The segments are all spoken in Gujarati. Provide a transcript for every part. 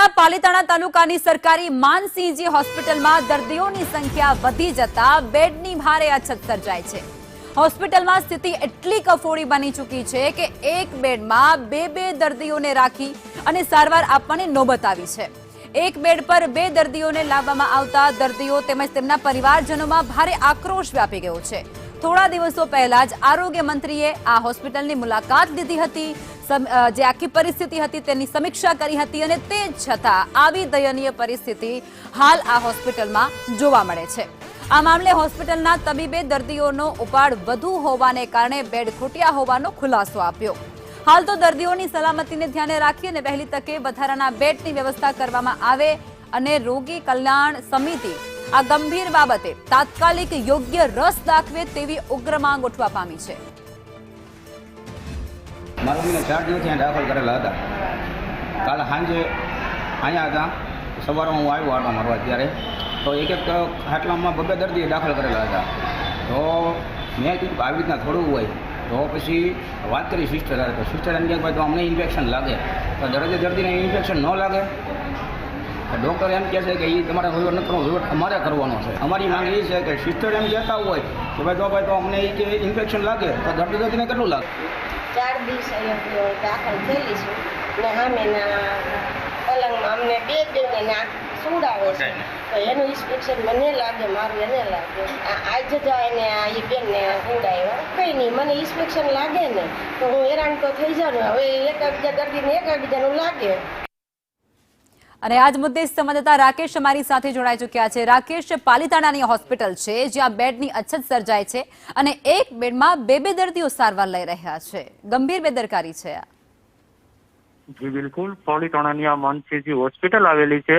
કચ્છના પાલીતાણા તાલુકાની સરકારી માનસિંહજી હોસ્પિટલમાં દર્દીઓની સંખ્યા વધી જતા બેડની ભારે અછત સર્જાય છે। હોસ્પિટલમાં સ્થિતિ એટલી કફોડી બની ચૂકી છે કે એક બેડમાં બે દર્દીઓને રાખી અને સારવાર આપવાની નોબત આવી છે। એક બેડ પર બે દર્દીઓને લાવવામાં આવતા દર્દીઓ તેમજ તેમના પરિવારજનોમાં ભારે આક્રોશ વ્યાપી ગયો છે। થોડા દિવસો પહેલા જ આરોગ્ય મંત્રીએ આ હોસ્પિટલની મુલાકાત લીધી હતી, જે આખી પરિસ્થિતિ હતી તેની સમીક્ષા કરી હતી અને તે છતાં આવી દયનીય પરિસ્થિતિ હાલ આ હોસ્પિટલમાં જોવા મળે છે। આ મામલે હોસ્પિટલના તબીબે દર્દીઓનો ઉપાડ વધુ હોવાને કારણે બેડ ખૂટ્યા હોવાનો ખુલાસો આપ્યો। હાલ તો દર્દીઓની સલામતીને ધ્યાને રાખી અને વહેલી તકે વધારાના બેડની વ્યવસ્થા કરવામાં આવે અને રોગી કલ્યાણ સમિતિ આ ગંભીર બાબતે તાત્કાલિક યોગ્ય રસ દાખવે તેવી ઉગ્ર માંગ ઉઠવા પામી છે। મારા 4 દિવસથી દાખલ કરેલા હતા। કાલે સાંજે અહીંયા હતા, સવારે હું આવ્યો આટો મારવા ત્યારે તો એક ખાટલામાં બે દર્દીએ દાખલ કરેલા હતા। તો મેં કીધું આવી રીતના થોડું હોય તો પછી વાત કરી સિસ્ટર તો સિસ્ટર એમ કહે ભાઈ તો અમને ઇન્ફેક્શન લાગે તો દર્દીને ઇન્ફેક્શન ન લાગે ડૉક્ટર એમ કહે છે કે એ તમારે વહીવટ નથી કરવો, વહીવટ અમારે કરવાનો છે। અમારી માંગ એ છે કે સિસ્ટર એમ કહેતા હોય કે ભાઈ તો અમને એ કે ઇન્ફેક્શન લાગે તો દર્દીને કેટલું લાગે। 4 દિવસ અહીંયા દાખલ થયેલી છું ને સામેના પલંગમાં અમને બે સુડાવે છે તો એનું ઇન્સ્પેક્શન મને લાગે, મારું એને લાગે। આજે તો એને એ બેનને ઉડાવ્યા કંઈ નહીં, મને ઇન્સ્પેક્શન લાગે ને તો હું હેરાન તો થઈ જાઉં ને। હવે એકાબીજા દર્દીને એકાબીજાનું લાગે। અને આજ મુદ્દે સંવાદદાતા રાકેશ અમારી સાથે જોડાઈ ચૂક્યા છે। રાકેશ, પાલીતાણાની હોસ્પિટલ છે જ્યાં બેડની અછત સર્જાય છે અને એક બેડમાં બે દર્દીઓ સારવાર લઈ રહ્યા છે, ગંભીર બેદરકારી છે આ। જી બિલકુલ, પાલીતાણાની આ માનસિંહજી હોસ્પિટલ આવેલી છે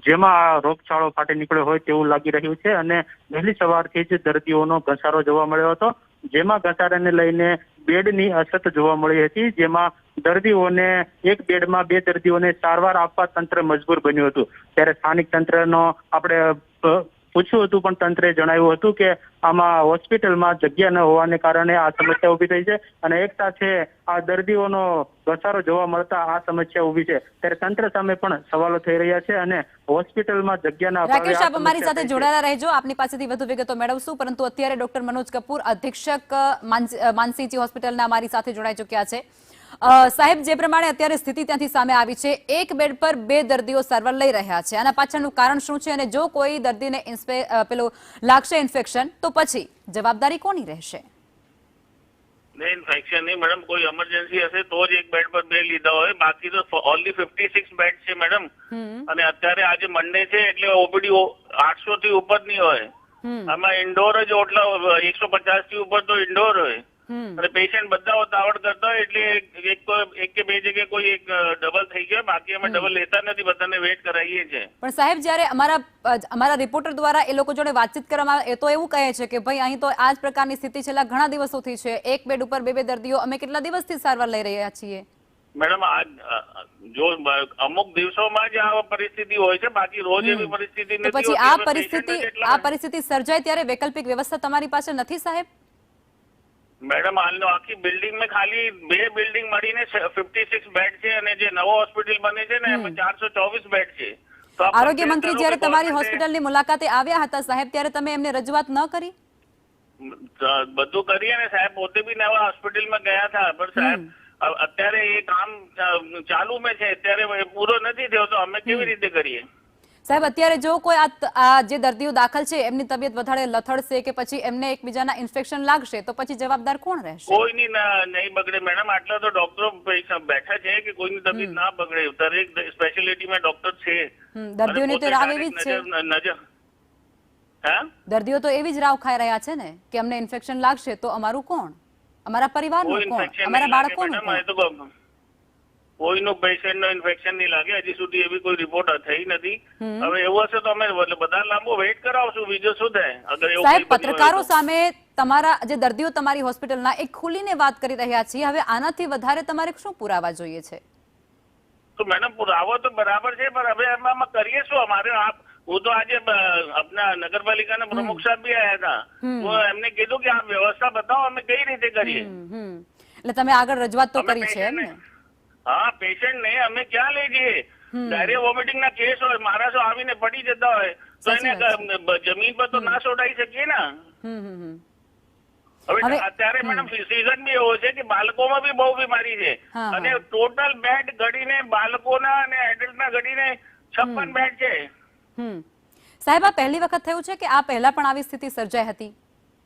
જેમાં આ રોગચાળો ફાટી નીકળ્યો હોય તેવું લાગી રહ્યું છે અને વહેલી સવારથી જ દર્દીઓનો ઘસારો જોવા મળ્યો હતો, જેમાં ઘસારાને લઈને બેડની અછત જોવા મળી હતી, જેમાં દર્દીઓને એક બેડમાં બે દર્દીઓને સારવાર આપવા તંત્ર મજબૂર બન્યું હતું। ત્યારે સ્થાનિક તંત્રનો આપણે પૂછ્યું હતું પણ તંત્રે જણાવ્યું હતું કે આમાં હોસ્પિટલમાં જગ્યા ન હોવાને કારણે આ સમસ્યા ઊભી થઈ છે અને એક સાથે આ દર્દીઓનો ઘસારો જોવા મળતા આ સમસ્યા ઊભી છે। ત્યારે તંત્ર સામે પણ સવાલો થઈ રહ્યા છે અને હોસ્પિટલમાં જગ્યાના અભાવે રાકેશ, આપ અમારી સાથે જોડાયેલા રહેજો, આપની પાસેથી વધુ વિગતો મેળવશું, પરંતુ અત્યારે ડોક્ટર મનોજ કપૂર, અધિક્ષક માનસિંહજી હોસ્પિટલના અમારી સાથે જોડાઈ ચૂક્યા છે। સાહેબ, જે પ્રમાણે અત્યારે સ્થિતિ ત્યાંથી સામે આવી છે, એક બેડ પર બે દર્દીઓ સારવાર લઈ રહ્યા છે, આના પાછળનું કારણ શું છે અને જો કોઈ દર્દીને પેલું લાગશે ઇન્ફેક્શન તો પછી જવાબદારી કોની રહેશે? ઇન્ફેક્શન નહીં મેડમ, કોઈ ઇમરજન્સી હશે તો જ એક બેડ પર બે લીધા હોય, બાકી તો ઓનલી 56 બેડ છે મેડમ। અને અત્યારે આજે મંડે છે એટલે ઓપીડી 800 થી ઉપરની હોય, આમાં ઇન્ડોર જ ઓટલા 150 થી ઉપર તો ઇન્ડોર હોય અને પેશન્ટ બધા ઉતાવળ કરતા હોય એટલે એક કે બે જગ્યાએ કોઈ એક ડબલ થઈ ગયો, બાકી અમે ડબલ લેતા નથી, બધાને વેઇટ કરાવીએ છીએ। પણ સાહેબ, જ્યારે અમારા રિપોર્ટર દ્વારા એ લોકો જોડે વાતચીત કરવામાં એ તો એવું કહે છે કે ભાઈ અહીં તો આ જ પ્રકારની સ્થિતિ છેલ્લા ઘણા દિવસોથી છે, એક બેડ ઉપર બે દર્દીઓ, અમે કેટલા દિવસથી સારવાર લઈ રહ્યા છીએ। મેડમ, જો અમુક દિવસોમાં જ આ પરિસ્થિતિ હોય છે, બાકી રોજ એવી પરિસ્થિતિ નથી। પછી આ પરિસ્થિતિ સર્જાય ત્યારે વૈકલ્પિક વ્યવસ્થા તમારી પાસે નથી સાહેબ? મેડમ, હાલનો આખી બિલ્ડિંગ में ખાલી બે બિલ્ડિંગ મળીને 56 બેડ છે અને જે નવો હોસ્પિટલ બને છે ને એમાં 424 બેડ છે। તો આરોગ્ય મંત્રી જ્યારે તમારી હોસ્પિટલની મુલાકાતે આવ્યા હતા સાહેબ, ત્યારે તમે એમને રજૂઆત ન કરી? બધું કરીએ ને સાહેબ, પોતે બી નવા હોસ્પિટલમાં ગયા હતા, પણ સાહેબ અત્યારે એ કામ ચાલુ में છે, અત્યારે પૂરો નથી થયો તો અમે કેવી રીતે કરીએ? સાહેબ, અત્યારે જો કોઈ આ જે દર્દીઓ દાખલ છે એમની તબિયત વધારે લથડશે કે પછી એમને એકબીજાના ઇન્ફેક્શન લાગશે તો પછી જવાબદાર કોણ રહેશે? કોઈની નહીં બગડે મેડમ, આટલા તો ડોક્ટરો બેઠા છે કે કોઈની તબિયત ના બગડે, દરેક સ્પેશિયાલિટીમાં ડોક્ટર છે। દર્દીઓની તો રાવ એવી જ છે, દર્દીઓ તો એવી જ રાવ ખાઈ રહ્યા છે ને કે અમને ઇન્ફેક્શન લાગશે તો અમારું કોણ, અમારા પરિવારનું કોણ, અમારા બાળકોનું કોણ? કોઈનું પેશન્ટનું ઇન્ફેક્શન નહીં લાગે, હજી સુધી એવી કોઈ રિપોર્ટ થઈ નથી। હવે એવું હશે તો અમે બધા લાંબો વેઇટ કરાવશું, બીજું શું થાય? અગર એવું સાહેબ, પત્રકારો સામે તમારા જે દર્દીઓ તમારી હોસ્પિટલના એક ખુલીને વાત કરી રહ્યા છીએ, હવે આનાથી વધારે તમારે શું પુરાવા જોઈએ છે? તો મેડમ, પુરાવો તો બરાબર છે પણ હવે એમાં કરીએ શું? અમારે હું તો આજે આપના નગરપાલિકાના પ્રમુખ સાહેબ બી આવ્યા હતા, હું એમને કીધું કે આ વ્યવસ્થા બતાવો, અમે કઈ રીતે કરીએ। એટલે તમે આગળ રજૂઆત તો કરી છે એમ ને? हाँ पेशेंट ने हमें क्या ले गए ડાયરિયા વોમિટિંગ ના કેસ હોય, માણસો આવીને પડી જતા હોય તો એને જમીન પર તો ના છોડાઈ શકીએ ને. હવે અત્યારે મેડમ સીઝન બી એવો છે કે બાળકોમાં બી બહુ બીમારી છે અને ટોટલ બેડ ઘડીને બાળકોના અને એડલ્ટના ઘડીને 56 બેડ છે. સાહેબ, આ પહેલી વખત થયું છે કે આ પહેલા પણ આવી સ્થિતિ સર્જાઈ હતી?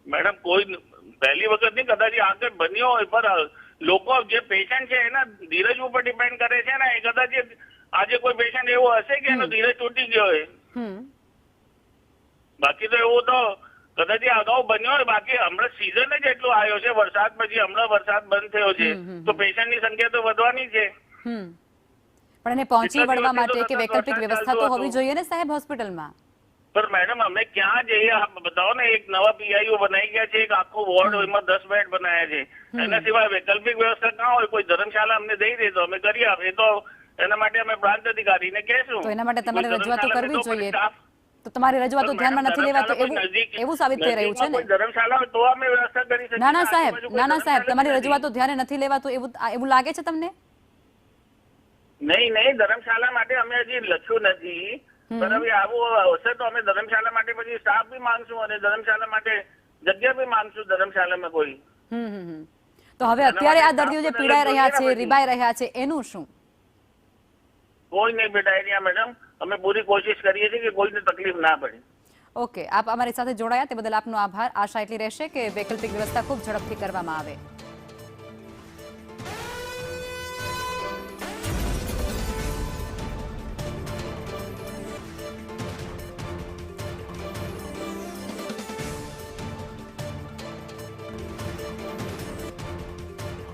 મેડમ કોઈ પહેલી વખત નહીં, કદાચ આગળ બન્યો હોય, પણ લોકો જે પેશન્ટ છે એના ધીરજ ઉપર ડિપેન્ડ કરે છે ને. એ કદાચ આજે કોઈ પેશન્ટ એવો હશે કે એનો ધીરજ તૂટી ગયો હોય, બાકી તો એવું તો કદાચ અગાઉ બન્યો હોય. બાકી હમણાં સિઝન જ એટલું આવ્યો છે વરસાદ પછી, હમણાં વરસાદ બંધ થયો છે તો પેશન્ટની સંખ્યા તો વધવાની છે. પણ એને પહોંચી વળવા માટે કે વૈકલ્પિક વ્યવસ્થા તો હોવી જોઈએ ને સાહેબ હોસ્પિટલમાં. પણ મેડમ અમે ક્યાં જઈએ? બતાવો ને, એક નવા પીઆઈયુ બનાવી ગયા છે, એક આખો વોર્ડ એમાં 10 બેડ બનાવ્યા છે. એના સિવાય વૈકલ્પિક વ્યવસ્થા ક્યાં હોય? કોઈ ધર્મશાળા અમને દઈ દે તો અમે કરી આપીએ. તો એના માટે અમે પ્રાંત અધિકારીને કહેશું. તો એના માટે તમારે રજૂઆતો કરવી જોઈએ. તો તમારી રજૂઆતો ધ્યાનમાં નથી લેવાતો એવું સાબિત થઈ રહ્યું છે ને. ધર્મશાળા તો અમે વ્યવસ્થા કરી શકીએ. ના સાહેબ, તમારી રજૂઆતો ધ્યાને નથી લેવાતું એવું લાગે છે તમને? નહીં, ધર્મશાળા માટે અમે હજી લખ્યું નથી, પણ હવે આવું હશે તો અમે ધર્મશાળા માટે પછી સ્ટાફ બી માંગશું અને ધર્મશાળા માટે જગ્યા બી માંગશું ધર્મશાળામાં કોઈ. તો હવે અત્યારે આ દર્દીઓ જે પીડાઈ રહ્યા છે, રીબાઈ રહ્યા છે, એનું શું? કોઈ નહીં પીડાય રહ્યા મેડમ. અમે પૂરી કોશિશ કરીએ છીએ કે કોઈને તકલીફ ના પડે. ઓકે, આપ અમારી સાથે જોડાયા તે બદલ આપનો આભાર. આશા એટલી રહેશે કે વૈકલ્પિક વ્યવસ્થા ખૂબ ઝડપથી કરવામાં આવે.